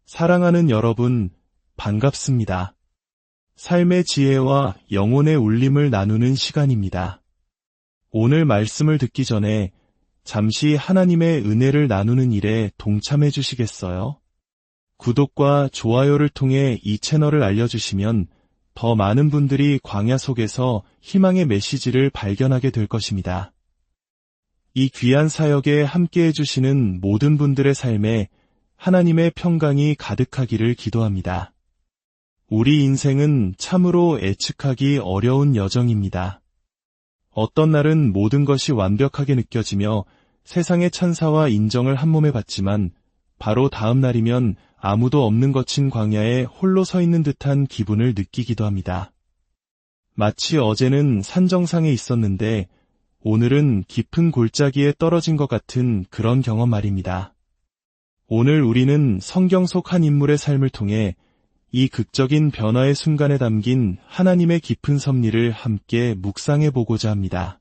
사랑하는 여러분, 반갑습니다. 삶의 지혜와 영혼의 울림을 나누는 시간입니다. 오늘 말씀을 듣기 전에 잠시 하나님의 은혜를 나누는 일에 동참해 주시겠어요? 구독과 좋아요를 통해 이 채널을 알려주시면 더 많은 분들이 광야 속에서 희망의 메시지를 발견하게 될 것입니다. 이 귀한 사역에 함께해 주시는 모든 분들의 삶에 하나님의 평강이 가득하기를 기도합니다. 우리 인생은 참으로 예측하기 어려운 여정입니다. 어떤 날은 모든 것이 완벽하게 느껴지며 세상의 찬사와 인정을 한몸에 받지만 바로 다음 날이면 아무도 없는 거친 광야에 홀로 서 있는 듯한 기분을 느끼기도 합니다. 마치 어제는 산 정상에 있었는데 오늘은 깊은 골짜기에 떨어진 것 같은 그런 경험 말입니다. 오늘 우리는 성경 속 한 인물의 삶을 통해 이 극적인 변화의 순간에 담긴 하나님의 깊은 섭리를 함께 묵상해 보고자 합니다.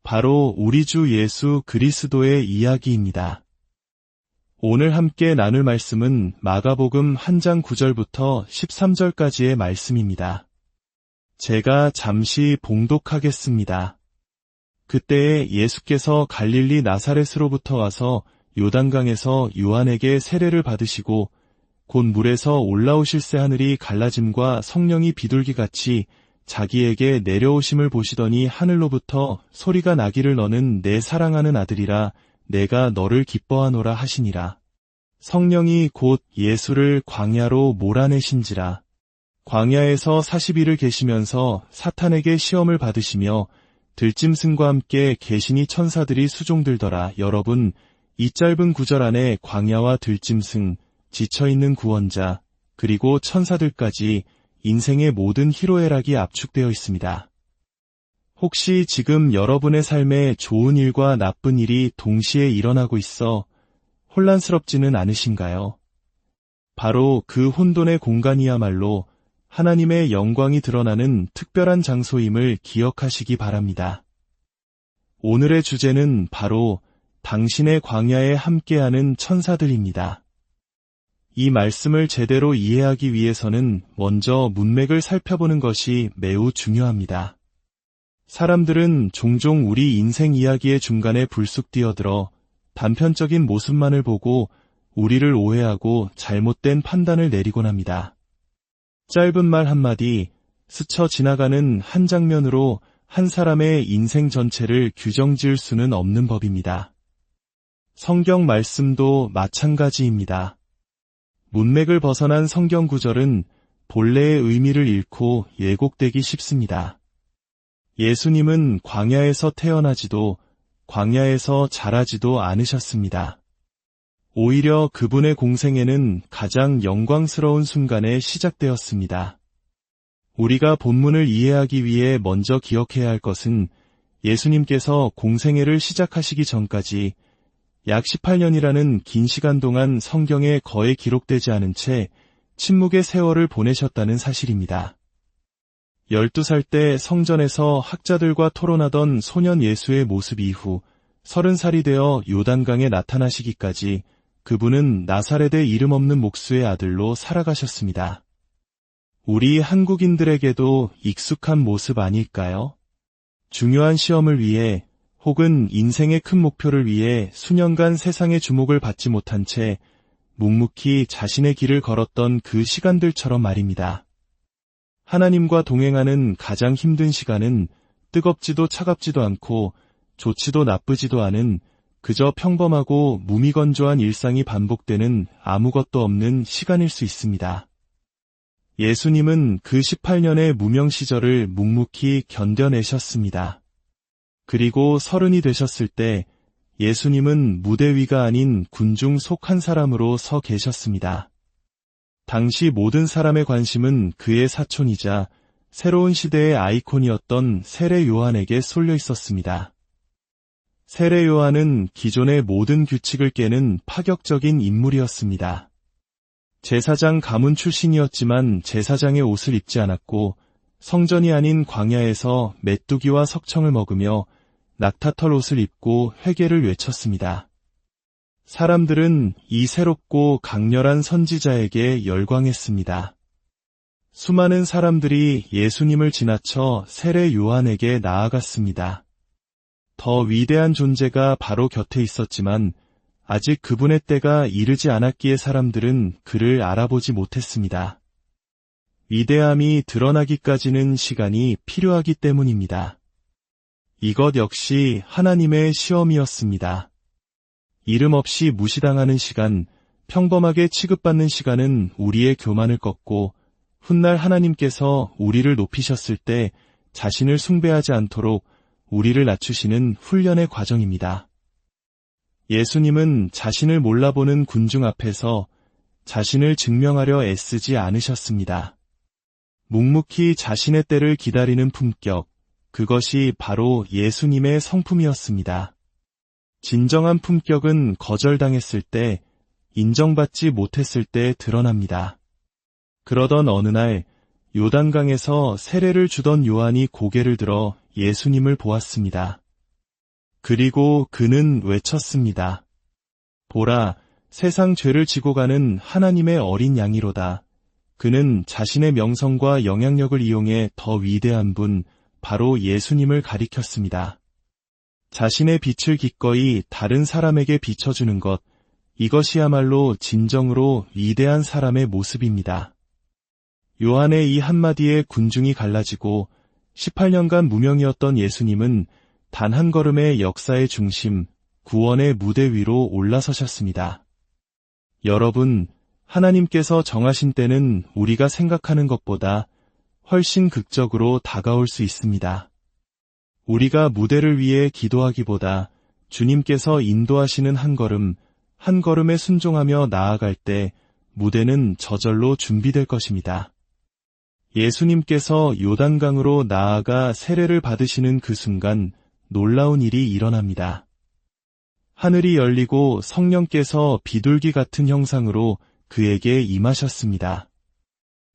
바로 우리 주 예수 그리스도의 이야기입니다. 오늘 함께 나눌 말씀은 마가복음 1장 9절부터 13절까지의 말씀입니다. 제가 잠시 봉독하겠습니다. 그때에 예수께서 갈릴리 나사렛으로부터 와서 요단강에서 요한에게 세례를 받으시고 곧 물에서 올라오실새 하늘이 갈라짐과 성령이 비둘기같이 자기에게 내려오심을 보시더니 하늘로부터 소리가 나기를 너는 내 사랑하는 아들이라 내가 너를 기뻐하노라 하시니라. 성령이 곧 예수를 광야로 몰아내신지라. 광야에서 40일을 계시면서 사탄에게 시험을 받으시며 들짐승과 함께 계시니 천사들이 수종들더라. 여러분, 이 짧은 구절 안에 광야와 들짐승, 지쳐있는 구원자, 그리고 천사들까지 인생의 모든 희로애락이 압축되어 있습니다. 혹시 지금 여러분의 삶에 좋은 일과 나쁜 일이 동시에 일어나고 있어 혼란스럽지는 않으신가요? 바로 그 혼돈의 공간이야말로 하나님의 영광이 드러나는 특별한 장소임을 기억하시기 바랍니다. 오늘의 주제는 바로 당신의 광야에 함께하는 천사들입니다. 이 말씀을 제대로 이해하기 위해서는 먼저 문맥을 살펴보는 것이 매우 중요합니다. 사람들은 종종 우리 인생 이야기의 중간에 불쑥 뛰어들어 단편적인 모습만을 보고 우리를 오해하고 잘못된 판단을 내리곤 합니다. 짧은 말 한마디, 스쳐 지나가는 한 장면으로 한 사람의 인생 전체를 규정지을 수는 없는 법입니다. 성경 말씀도 마찬가지입니다. 문맥을 벗어난 성경 구절은 본래의 의미를 잃고 왜곡되기 쉽습니다. 예수님은 광야에서 태어나지도 광야에서 자라지도 않으셨습니다. 오히려 그분의 공생애는 가장 영광스러운 순간에 시작되었습니다. 우리가 본문을 이해하기 위해 먼저 기억해야 할 것은 예수님께서 공생애를 시작하시기 전까지 약 18년이라는 긴 시간 동안 성경에 거의 기록되지 않은 채 침묵의 세월을 보내셨다는 사실입니다. 12살 때 성전에서 학자들과 토론하던 소년 예수의 모습 이후 30살이 되어 요단강에 나타나시기까지 그분은 나사렛의 이름 없는 목수의 아들로 살아가셨습니다. 우리 한국인들에게도 익숙한 모습 아닐까요? 중요한 시험을 위해 혹은 인생의 큰 목표를 위해 수년간 세상의 주목을 받지 못한 채 묵묵히 자신의 길을 걸었던 그 시간들처럼 말입니다. 하나님과 동행하는 가장 힘든 시간은 뜨겁지도 차갑지도 않고 좋지도 나쁘지도 않은 그저 평범하고 무미건조한 일상이 반복되는 아무것도 없는 시간일 수 있습니다. 예수님은 그 18년의 무명 시절을 묵묵히 견뎌내셨습니다. 그리고 30이 되셨을 때 예수님은 무대 위가 아닌 군중 속 한 사람으로 서 계셨습니다. 당시 모든 사람의 관심은 그의 사촌이자 새로운 시대의 아이콘이었던 세례 요한에게 쏠려 있었습니다. 세례 요한은 기존의 모든 규칙을 깨는 파격적인 인물이었습니다. 제사장 가문 출신이었지만 제사장의 옷을 입지 않았고 성전이 아닌 광야에서 메뚜기와 석청을 먹으며 낙타털 옷을 입고 회개를 외쳤습니다. 사람들은 이 새롭고 강렬한 선지자에게 열광했습니다. 수많은 사람들이 예수님을 지나쳐 세례 요한에게 나아갔습니다. 더 위대한 존재가 바로 곁에 있었지만 아직 그분의 때가 이르지 않았기에 사람들은 그를 알아보지 못했습니다. 위대함이 드러나기까지는 시간이 필요하기 때문입니다. 이것 역시 하나님의 시험이었습니다. 이름 없이 무시당하는 시간, 평범하게 취급받는 시간은 우리의 교만을 꺾고 훗날 하나님께서 우리를 높이셨을 때 자신을 숭배하지 않도록 우리를 낮추시는 훈련의 과정입니다. 예수님은 자신을 몰라보는 군중 앞에서 자신을 증명하려 애쓰지 않으셨습니다. 묵묵히 자신의 때를 기다리는 품격, 그것이 바로 예수님의 성품이었습니다. 진정한 품격은 거절당했을 때, 인정받지 못했을 때 드러납니다. 그러던 어느 날 요단강에서 세례를 주던 요한이 고개를 들어 예수님을 보았습니다. 그리고 그는 외쳤습니다. 보라, 세상 죄를 지고 가는 하나님의 어린 양이로다. 그는 자신의 명성과 영향력을 이용해 더 위대한 분, 바로 예수님을 가리켰습니다. 자신의 빛을 기꺼이 다른 사람에게 비춰주는 것, 이것이야말로 진정으로 위대한 사람의 모습입니다. 요한의 이 한마디에 군중이 갈라지고 18년간 무명이었던 예수님은 단 한 걸음의 역사의 중심, 구원의 무대 위로 올라서셨습니다. 여러분, 하나님께서 정하신 때는 우리가 생각하는 것보다 훨씬 극적으로 다가올 수 있습니다. 우리가 무대를 위해 기도하기보다 주님께서 인도하시는 한 걸음에 순종하며 나아갈 때 무대는 저절로 준비될 것입니다. 예수님께서 요단강으로 나아가 세례를 받으시는 그 순간 놀라운 일이 일어납니다. 하늘이 열리고 성령께서 비둘기 같은 형상으로 그에게 임하셨습니다.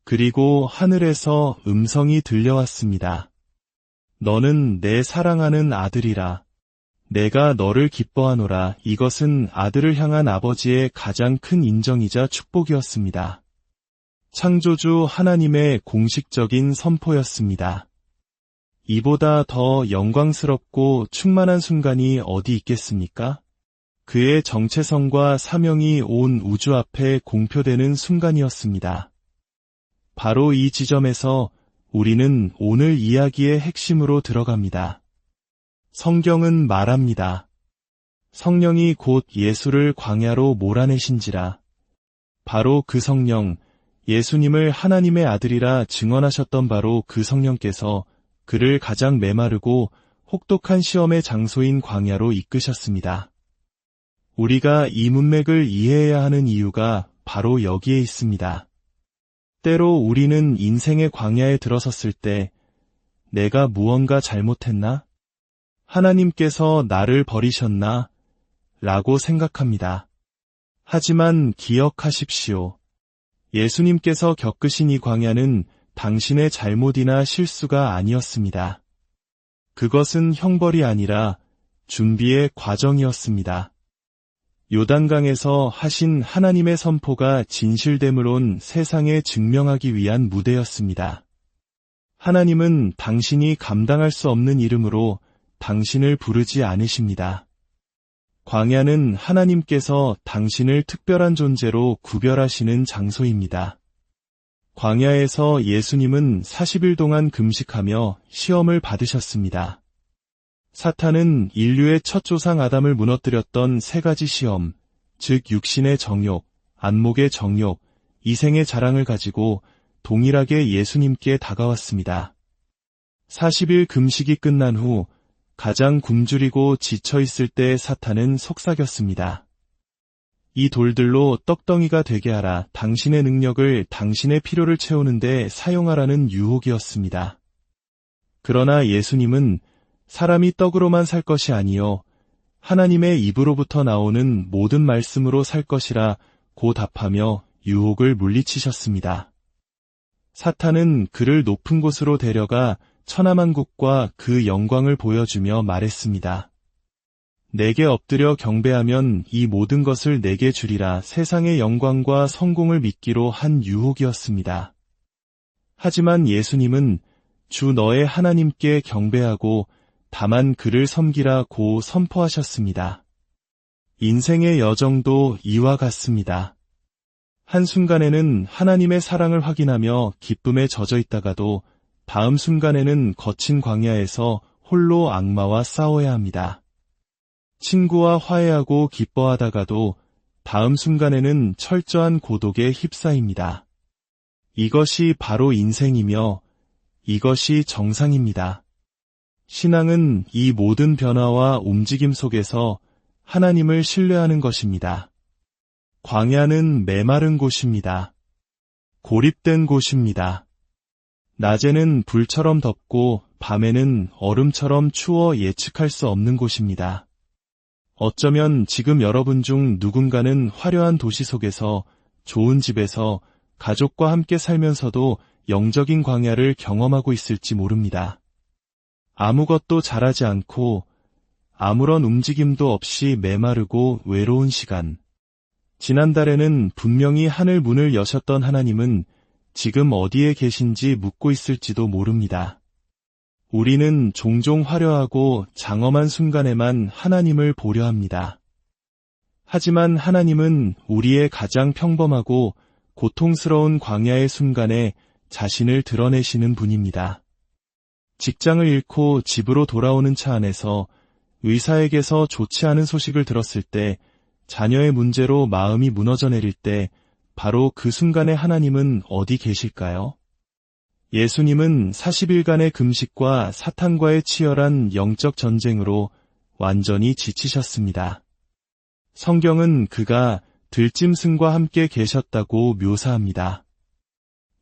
그리고 하늘에서 음성이 들려왔습니다. 너는 내 사랑하는 아들이라. 내가 너를 기뻐하노라. 이것은 아들을 향한 아버지의 가장 큰 인정이자 축복이었습니다. 창조주 하나님의 공식적인 선포였습니다. 이보다 더 영광스럽고 충만한 순간이 어디 있겠습니까? 그의 정체성과 사명이 온 우주 앞에 공표되는 순간이었습니다. 바로 이 지점에서 우리는 오늘 이야기의 핵심으로 들어갑니다. 성경은 말합니다. 성령이 곧 예수를 광야로 몰아내신지라. 바로 그 성령, 예수님을 하나님의 아들이라 증언하셨던 바로 그 성령께서 그를 가장 메마르고 혹독한 시험의 장소인 광야로 이끄셨습니다. 우리가 이 문맥을 이해해야 하는 이유가 바로 여기에 있습니다. 때로 우리는 인생의 광야에 들어섰을 때 내가 무언가 잘못했나? 하나님께서 나를 버리셨나? 라고 생각합니다. 하지만 기억하십시오. 예수님께서 겪으신 이 광야는 당신의 잘못이나 실수가 아니었습니다. 그것은 형벌이 아니라 준비의 과정이었습니다. 요단강에서 하신 하나님의 선포가 진실됨을 온 세상에 증명하기 위한 무대였습니다. 하나님은 당신이 감당할 수 없는 이름으로 당신을 부르지 않으십니다. 광야는 하나님께서 당신을 특별한 존재로 구별하시는 장소입니다. 광야에서 예수님은 40일 동안 금식하며 시험을 받으셨습니다. 사탄은 인류의 첫 조상 아담을 무너뜨렸던 세 가지 시험, 즉 육신의 정욕, 안목의 정욕, 이생의 자랑을 가지고 동일하게 예수님께 다가왔습니다. 40일 금식이 끝난 후 가장 굶주리고 지쳐있을 때 사탄은 속삭였습니다. 이 돌들로 떡덩이가 되게 하라. 당신의 능력을 당신의 필요를 채우는데 사용하라는 유혹이었습니다. 그러나 예수님은 사람이 떡으로만 살 것이 아니요 하나님의 입으로부터 나오는 모든 말씀으로 살 것이라 고 답하며 유혹을 물리치셨습니다. 사탄은 그를 높은 곳으로 데려가 천하만국과 그 영광을 보여주며 말했습니다. 내게 엎드려 경배하면 이 모든 것을 내게 주리라 세상의 영광과 성공을 믿기로 한 유혹이었습니다. 하지만 예수님은 주 너의 하나님께 경배하고 다만 그를 섬기라고 선포하셨습니다. 인생의 여정도 이와 같습니다. 한순간에는 하나님의 사랑을 확인하며 기쁨에 젖어 있다가도 다음 순간에는 거친 광야에서 홀로 악마와 싸워야 합니다. 친구와 화해하고 기뻐하다가도 다음 순간에는 철저한 고독에 휩싸입니다. 이것이 바로 인생이며 이것이 정상입니다. 신앙은 이 모든 변화와 움직임 속에서 하나님을 신뢰하는 것입니다. 광야는 메마른 곳입니다. 고립된 곳입니다. 낮에는 불처럼 덥고 밤에는 얼음처럼 추워 예측할 수 없는 곳입니다. 어쩌면 지금 여러분 중 누군가는 화려한 도시 속에서 좋은 집에서 가족과 함께 살면서도 영적인 광야를 경험하고 있을지 모릅니다. 아무것도 잘하지 않고 아무런 움직임도 없이 메마르고 외로운 시간. 지난달에는 분명히 하늘 문을 여셨던 하나님은 지금 어디에 계신지 묻고 있을지도 모릅니다. 우리는 종종 화려하고 장엄한 순간에만 하나님을 보려 합니다. 하지만 하나님은 우리의 가장 평범하고 고통스러운 광야의 순간에 자신을 드러내시는 분입니다. 직장을 잃고 집으로 돌아오는 차 안에서 의사에게서 좋지 않은 소식을 들었을 때, 자녀의 문제로 마음이 무너져 내릴 때 바로 그 순간에 하나님은 어디 계실까요? 예수님은 40일간의 금식과 사탄과의 치열한 영적 전쟁으로 완전히 지치셨습니다. 성경은 그가 들짐승과 함께 계셨다고 묘사합니다.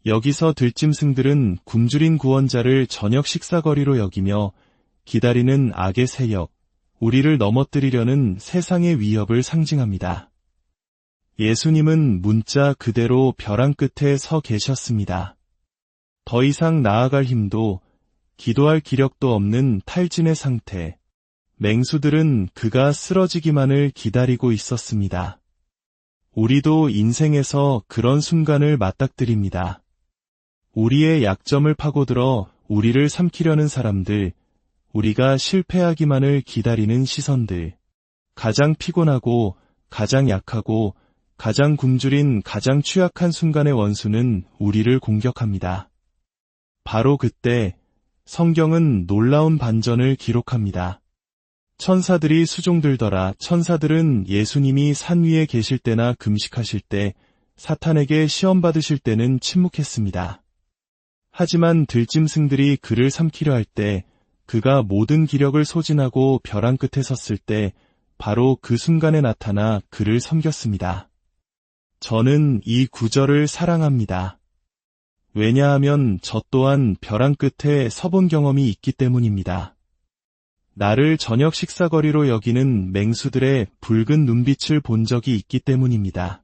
여기서 들짐승들은 굶주린 구원자를 저녁 식사거리로 여기며 기다리는 악의 세력, 우리를 넘어뜨리려는 세상의 위협을 상징합니다. 예수님은 문자 그대로 벼랑 끝에 서 계셨습니다. 더 이상 나아갈 힘도 기도할 기력도 없는 탈진의 상태. 맹수들은 그가 쓰러지기만을 기다리고 있었습니다. 우리도 인생에서 그런 순간을 맞닥뜨립니다. 우리의 약점을 파고들어 우리를 삼키려는 사람들, 우리가 실패하기만을 기다리는 시선들, 가장 피곤하고 가장 약하고 가장 굶주린 가장 취약한 순간의 원수는 우리를 공격합니다. 바로 그때 성경은 놀라운 반전을 기록합니다. 천사들이 수종들더라. 천사들은 예수님이 산 위에 계실 때나 금식하실 때, 사탄에게 시험받으실 때는 침묵했습니다. 하지만 들짐승들이 그를 삼키려 할 때, 그가 모든 기력을 소진하고 벼랑 끝에 섰을 때 바로 그 순간에 나타나 그를 섬겼습니다. 저는 이 구절을 사랑합니다. 왜냐하면 저 또한 벼랑 끝에 서본 경험이 있기 때문입니다. 나를 저녁 식사거리로 여기는 맹수들의 붉은 눈빛을 본 적이 있기 때문입니다.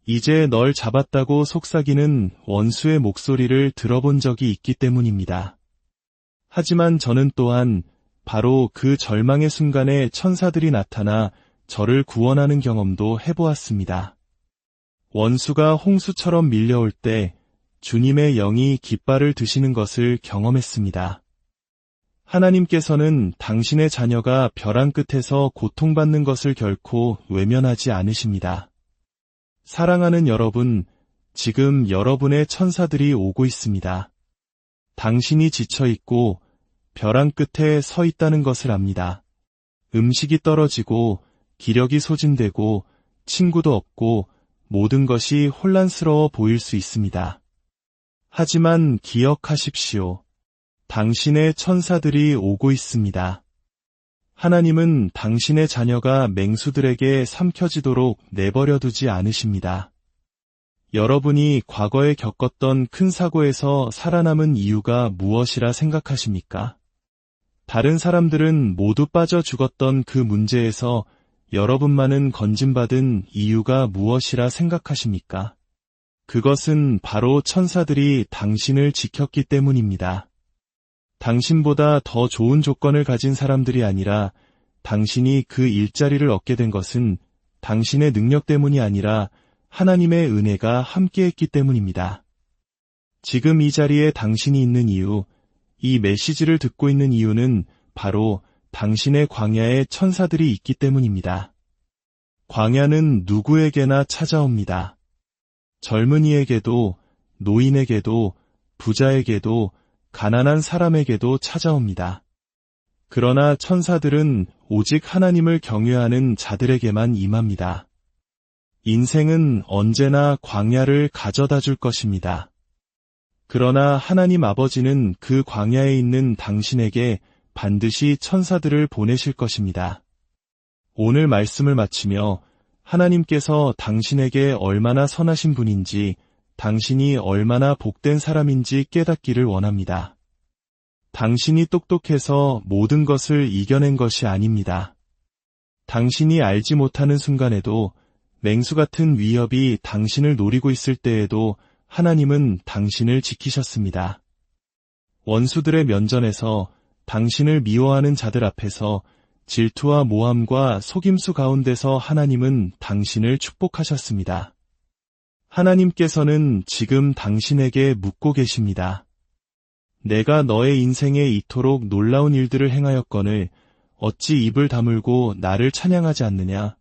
이제 널 잡았다고 속삭이는 원수의 목소리를 들어본 적이 있기 때문입니다. 하지만 저는 또한 바로 그 절망의 순간에 천사들이 나타나 저를 구원하는 경험도 해보았습니다. 원수가 홍수처럼 밀려올 때 주님의 영이 깃발을 드시는 것을 경험했습니다. 하나님께서는 당신의 자녀가 벼랑 끝에서 고통받는 것을 결코 외면하지 않으십니다. 사랑하는 여러분, 지금 여러분의 천사들이 오고 있습니다. 당신이 지쳐있고 벼랑 끝에 서 있다는 것을 압니다. 음식이 떨어지고 기력이 소진되고 친구도 없고 모든 것이 혼란스러워 보일 수 있습니다. 하지만 기억하십시오. 당신의 천사들이 오고 있습니다. 하나님은 당신의 자녀가 맹수들에게 삼켜지도록 내버려두지 않으십니다. 여러분이 과거에 겪었던 큰 사고에서 살아남은 이유가 무엇이라 생각하십니까? 다른 사람들은 모두 빠져 죽었던 그 문제에서 여러분만은 건진받은 이유가 무엇이라 생각하십니까? 그것은 바로 천사들이 당신을 지켰기 때문입니다. 당신보다 더 좋은 조건을 가진 사람들이 아니라 당신이 그 일자리를 얻게 된 것은 당신의 능력 때문이 아니라 하나님의 은혜가 함께했기 때문입니다. 지금 이 자리에 당신이 있는 이유, 이 메시지를 듣고 있는 이유는 바로 당신의 광야에 천사들이 있기 때문입니다. 광야는 누구에게나 찾아옵니다. 젊은이에게도, 노인에게도, 부자에게도, 가난한 사람에게도 찾아옵니다. 그러나 천사들은 오직 하나님을 경외하는 자들에게만 임합니다. 인생은 언제나 광야를 가져다 줄 것입니다. 그러나 하나님 아버지는 그 광야에 있는 당신에게 반드시 천사들을 보내실 것입니다. 오늘 말씀을 마치며 하나님께서 당신에게 얼마나 선하신 분인지, 당신이 얼마나 복된 사람인지 깨닫기를 원합니다. 당신이 똑똑해서 모든 것을 이겨낸 것이 아닙니다. 당신이 알지 못하는 순간에도, 맹수 같은 위협이 당신을 노리고 있을 때에도 하나님은 당신을 지키셨습니다. 원수들의 면전에서, 당신을 미워하는 자들 앞에서, 질투와 모함과 속임수 가운데서 하나님은 당신을 축복하셨습니다. 하나님께서는 지금 당신에게 묻고 계십니다. 내가 너의 인생에 이토록 놀라운 일들을 행하였거늘 어찌 입을 다물고 나를 찬양하지 않느냐?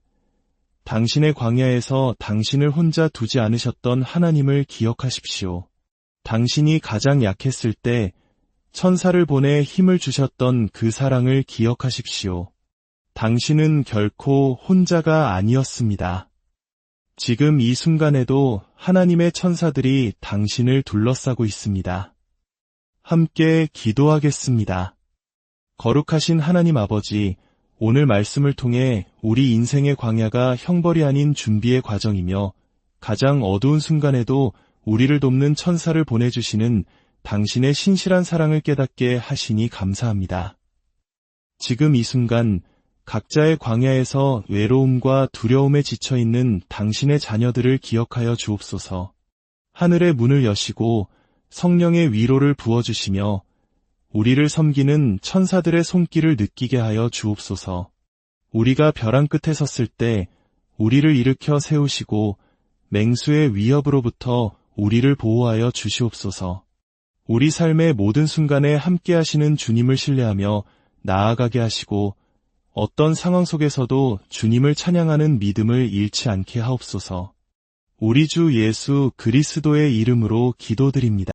당신의 광야에서 당신을 혼자 두지 않으셨던 하나님을 기억하십시오. 당신이 가장 약했을 때 천사를 보내 힘을 주셨던 그 사랑을 기억하십시오. 당신은 결코 혼자가 아니었습니다. 지금 이 순간에도 하나님의 천사들이 당신을 둘러싸고 있습니다. 함께 기도하겠습니다. 거룩하신 하나님 아버지, 오늘 말씀을 통해 우리 인생의 광야가 형벌이 아닌 준비의 과정이며 가장 어두운 순간에도 우리를 돕는 천사를 보내주시는 당신의 신실한 사랑을 깨닫게 하시니 감사합니다. 지금 이 순간 각자의 광야에서 외로움과 두려움에 지쳐있는 당신의 자녀들을 기억하여 주옵소서. 하늘의 문을 여시고 성령의 위로를 부어주시며 우리를 섬기는 천사들의 손길을 느끼게 하여 주옵소서. 우리가 벼랑 끝에 섰을 때 우리를 일으켜 세우시고 맹수의 위협으로부터 우리를 보호하여 주시옵소서. 우리 삶의 모든 순간에 함께 하시는 주님을 신뢰하며 나아가게 하시고 어떤 상황 속에서도 주님을 찬양하는 믿음을 잃지 않게 하옵소서. 우리 주 예수 그리스도의 이름으로 기도드립니다.